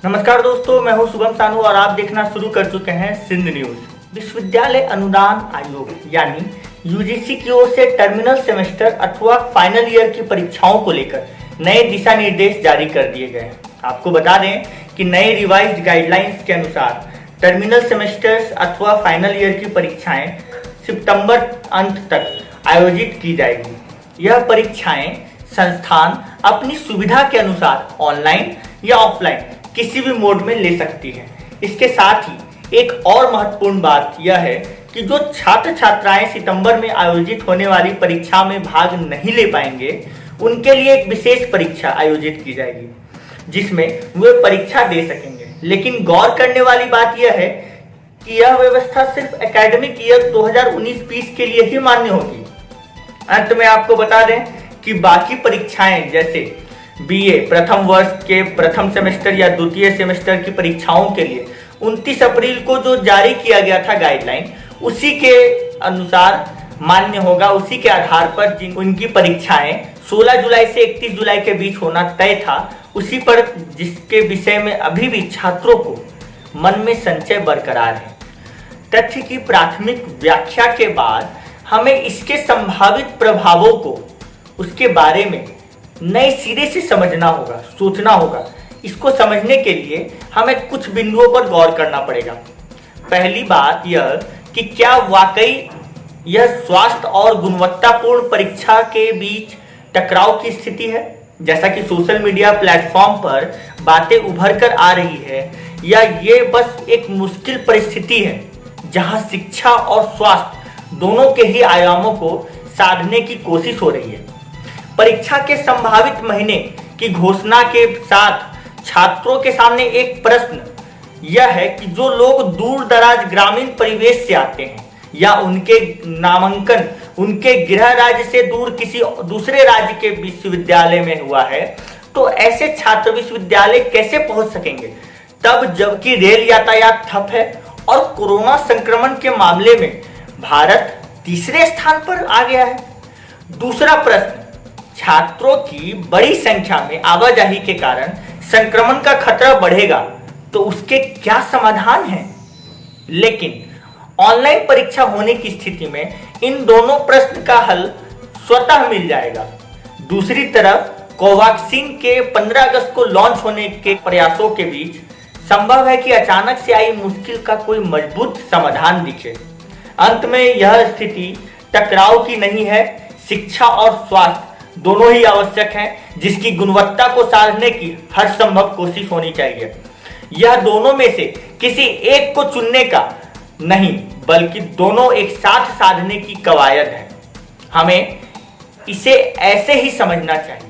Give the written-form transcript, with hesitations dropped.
नमस्कार दोस्तों, मैं हूं शुभम सानू और आप देखना शुरू कर चुके हैं सिंध न्यूज। विश्वविद्यालय अनुदान आयोग यानी यूजीसी की ओर से टर्मिनल सेमेस्टर अथवा फाइनल ईयर की परीक्षाओं को लेकर नए दिशा निर्देश जारी कर दिए गए हैं। आपको बता दें कि नए रिवाइज्ड गाइडलाइंस के अनुसार टर्मिनल सेमेस्टर्स अथवा फाइनल ईयर की परीक्षाएं सितंबर अंत तक आयोजित की जाएगी। यह परीक्षाएं संस्थान अपनी सुविधा के अनुसार ऑनलाइन या ऑफलाइन किसी भी मोड में ले सकती है। इसके साथ ही एक और महत्वपूर्ण बात यह है कि जो छात्र छात्राएं सितंबर में आयोजित होने वाली परीक्षा में भाग नहीं ले पाएंगे, उनके लिए एक विशेष परीक्षा आयोजित की जाएगी जिसमें वे परीक्षा दे सकेंगे। लेकिन गौर करने वाली बात यह है कि यह व्यवस्था सिर्फ एकेडमिक ईयर 2019-20 के लिए ही मान्य होगी। अंत में आपको बता दें कि बाकी परीक्षाएं जैसे बीए प्रथम वर्ष के प्रथम सेमेस्टर या द्वितीय सेमेस्टर की परीक्षाओं के लिए 29 अप्रैल को जो जारी किया गया था गाइडलाइन, उसी के अनुसार मान्य होगा। उसी के आधार पर उनकी परीक्षाएं 16 जुलाई से 31 जुलाई के बीच होना तय था, उसी पर जिसके विषय में अभी भी छात्रों को मन में संशय बरकरार है। तथ्य की प्राथमिक व्याख्या के बाद हमें इसके संभावित प्रभावों को उसके बारे में नए सिरे से समझना होगा, सोचना होगा। इसको समझने के लिए हमें कुछ बिंदुओं पर गौर करना पड़ेगा। पहली बात यह कि क्या वाकई यह स्वास्थ्य और गुणवत्तापूर्ण परीक्षा के बीच टकराव की स्थिति है, जैसा कि सोशल मीडिया प्लेटफॉर्म पर बातें उभर कर आ रही है, या ये बस एक मुश्किल परिस्थिति है जहां शिक्षा और स्वास्थ्य दोनों के ही आयामों को साधने की कोशिश हो रही है। परीक्षा के संभावित महीने की घोषणा के साथ छात्रों के सामने एक प्रश्न यह है कि जो लोग दूर दराज ग्रामीण परिवेश से आते हैं या उनके नामांकन उनके गृह राज्य से दूर किसी दूसरे राज्य के विश्वविद्यालय में हुआ है, तो ऐसे छात्र विश्वविद्यालय कैसे पहुंच सकेंगे, तब जबकि रेल यातायात ठप है और कोरोना संक्रमण के मामले में भारत तीसरे स्थान पर आ गया है। दूसरा प्रश्न, छात्रों की बड़ी संख्या में आवाजाही के कारण संक्रमण का खतरा बढ़ेगा, तो उसके क्या समाधान हैं? लेकिन ऑनलाइन परीक्षा होने की स्थिति में इन दोनों प्रश्न का हल स्वतः मिल जाएगा। दूसरी तरफ कोवैक्सीन के 15 अगस्त को लॉन्च होने के प्रयासों के बीच संभव है कि अचानक से आई मुश्किल का कोई मजबूत समाधान दिखे। अंत में यह स्थिति टकराव की नहीं है। शिक्षा और स्वास्थ्य दोनों ही आवश्यक हैं, जिसकी गुणवत्ता को साधने की हर संभव कोशिश होनी चाहिए। यह दोनों में से किसी एक को चुनने का नहीं, बल्कि दोनों एक साथ साधने की कवायद है। हमें इसे ऐसे ही समझना चाहिए।